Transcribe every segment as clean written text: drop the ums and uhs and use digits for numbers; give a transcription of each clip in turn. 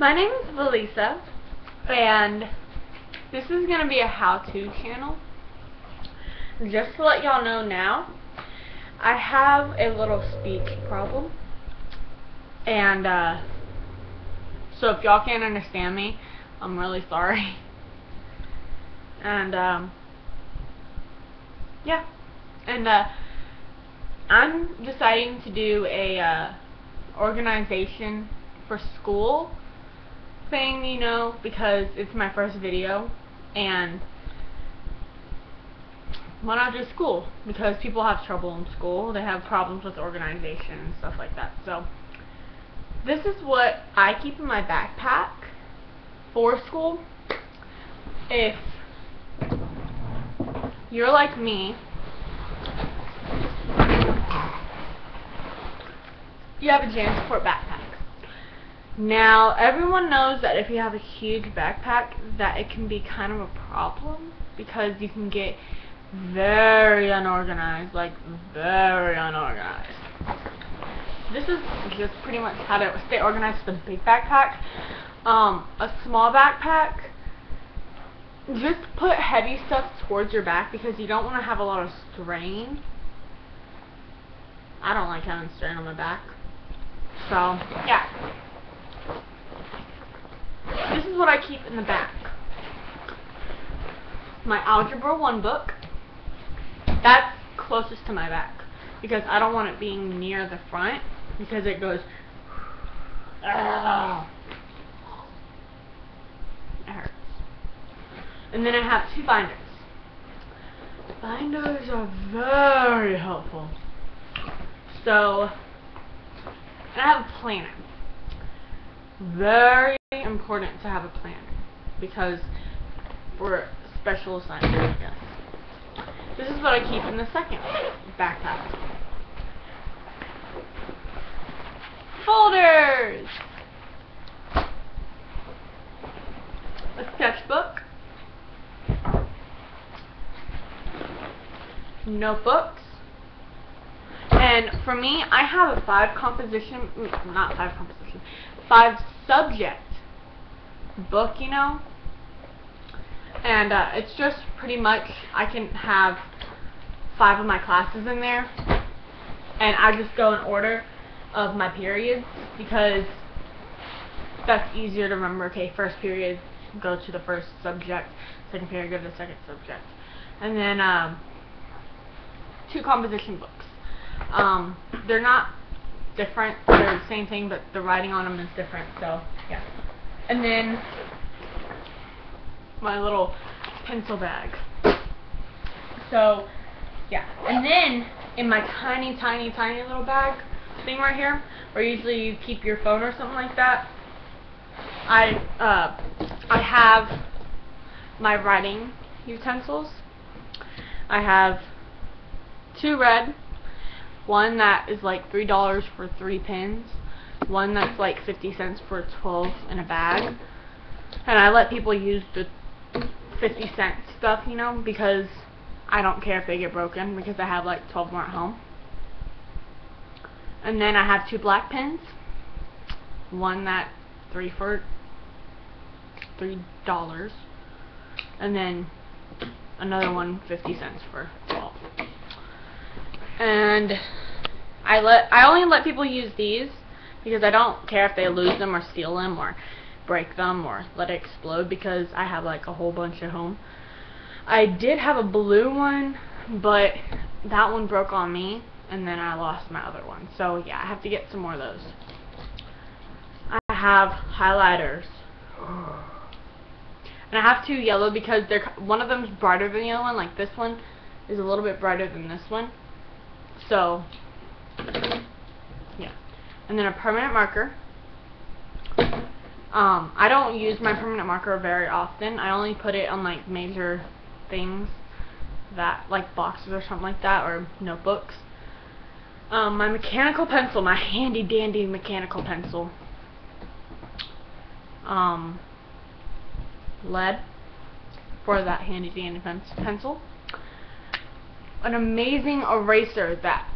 My name is Valisa, and this is going to be a how-to channel. Just to let y'all know now, I have a little speech problem, and so if y'all can't understand me, I'm really sorry. And yeah, and I'm deciding to do a organization for school thing, you know, because it's my first video, and why not just school? Because people have trouble in school. They have problems with organization and stuff like that. So this is what I keep in my backpack for school. If you're like me, you have a JanSport backpack. Now, everyone knows that if you have a huge backpack, that it can be kind of a problem, because you can get very unorganized, like very unorganized. This is just pretty much how to stay organized with a big backpack. A small backpack, just put heavy stuff towards your back because you don't want to have a lot of strain. I don't like having strain on my back. So, yeah. This is what I keep in the back. My Algebra 1 book. That's closest to my back because I don't want it being near the front because it goes. It hurts. And then I have two binders. Binders are very helpful. So, and I have a planner. Very important to have a planner because for special assignments, I guess. This is what I keep in the second backpack. Folders! A sketchbook. Notebooks. And for me, I have a 5 subject book, you know. And it's just pretty much, I can have 5 of my classes in there. And I just go in order of my periods because that's easier to remember. Okay, first period, go to the first subject. Second period, go to the second subject. And then 2 composition books. They're not different. They're the same thing, but the writing on them is different. So, yeah. And then my little pencil bag. So, yeah. And then in my tiny, tiny, tiny little bag thing right here, where usually you keep your phone or something like that, I have my writing utensils. I have 2 red, one that is like $3 for 3 pens, one that's like 50 cents for 12 in a bag, and I let people use the 50-cent stuff, you know, because I don't care if they get broken because I have like 12 more at home. And then I have 2 black pens, one that $3 and then another one 50 cents for 12. And I only let people use these because I don't care if they lose them or steal them or break them or let it explode because I have like a whole bunch at home. I did have a blue one, but that one broke on me and then I lost my other one. So yeah, I have to get some more of those. I have highlighters. And I have 2 yellow because one of them is brighter than the other one. Like this one is a little bit brighter than this one. So, yeah. And then a permanent marker. I don't use my permanent marker very often. I only put it on like major things that, like boxes or something like that, or notebooks. My mechanical pencil, my handy dandy mechanical pencil. Lead for that handy dandy pencil. An amazing eraser that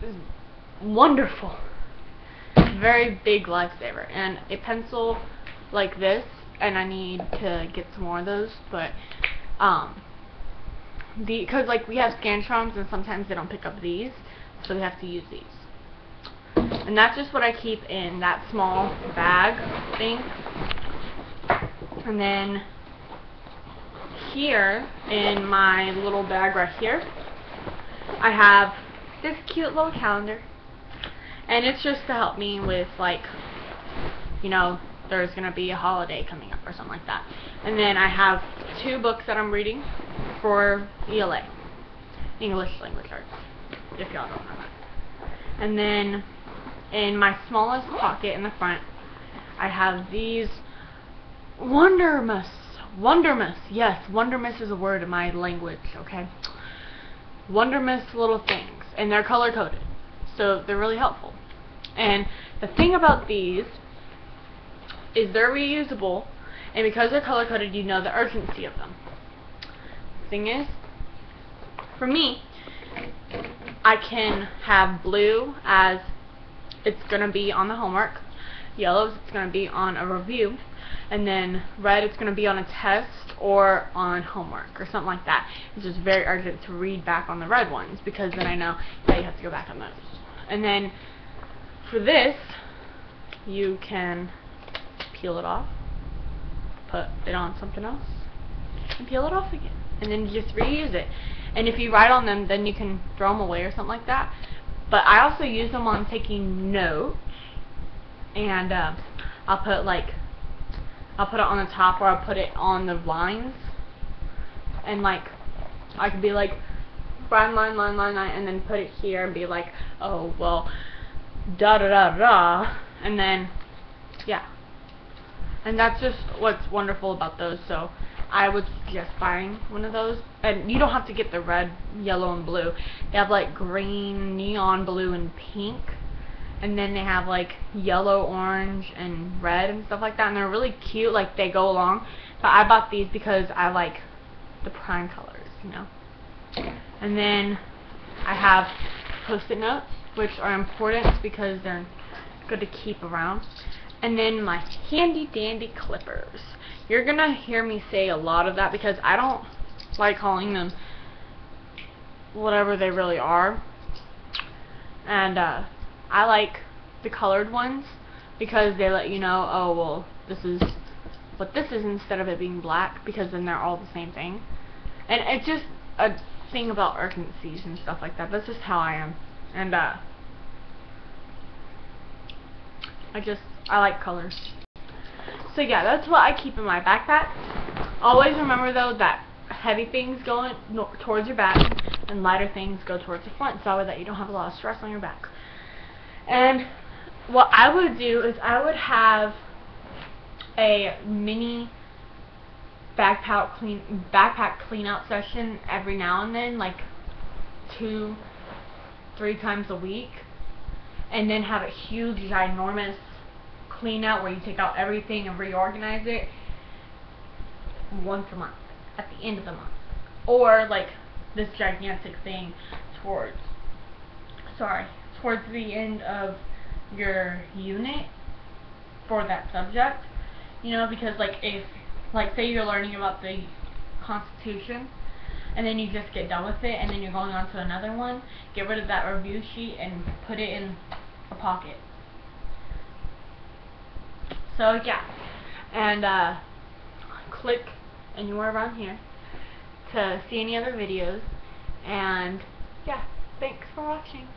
is wonderful. very big lifesaver. And a pencil like this, and I need to get some more of those, but because like we have scantrons and sometimes they don't pick up these, so we have to use these. And that's just what I keep in that small bag thing. And then here in my little bag right here, I have this cute little calendar. And it's just to help me with, like, you know, there's going to be a holiday coming up or something like that. And then I have 2 books that I'm reading for ELA, English Language Arts, if y'all don't know that. And then in my smallest pocket in the front, I have these Wondermiss. Yes, Wondermiss is a word in my language, okay? Wondermiss little things, and they're color-coded, so they're really helpful. And the thing about these is they're reusable, and because they're color-coded, you know the urgency of them. The thing is, for me, I can have blue as it's going to be on the homework, yellow it's going to be on a review, and then red it's going to be on a test or on homework or something like that. It's just very urgent to read back on the red ones, because then I know that you have to go back on those. And then for this, you can peel it off, put it on something else, and peel it off again. And then you just reuse it. And if you write on them, then you can throw them away or something like that. But I also use them on taking notes, and I'll put it on the top, or I'll put it on the lines, and like I could be like line, and then put it here and be like, oh well, da da da da, and then yeah. And that's just what's wonderful about those. So I would suggest buying one of those. And you don't have to get the red, yellow, and blue. They have like green, neon blue, and pink. And then they have like yellow, orange, and red and stuff like that. And they're really cute. Like they go along. But I bought these because I like the prime colors, you know. And then I have post-it notes, which are important because they're good to keep around. And then my handy dandy clippers. You're gonna hear me say a lot of that because I don't like calling them whatever they really are. And I like the colored ones because they let you know, oh well, this is what this is, instead of it being black, because then they're all the same thing. And it's just a thing about urgencies and stuff like that. That's just how I am. And I like colors. So yeah, that's what I keep in my backpack. Always remember though that heavy things go towards your back and lighter things go towards the front, so that you don't have a lot of stress on your back. And what I would do is I would have a mini backpack clean out session every now and then, like 2-3 times a week, and then have a huge ginormous clean out where you take out everything and reorganize it once a month at the end of the month, or like this gigantic thing towards the end of your unit for that subject, you know, because like if say you're learning about the Constitution and then you just get done with it and then you're going on to another one, get rid of that review sheet and put it in a pocket. So yeah, and click anywhere around here to see any other videos, and yeah, thanks for watching.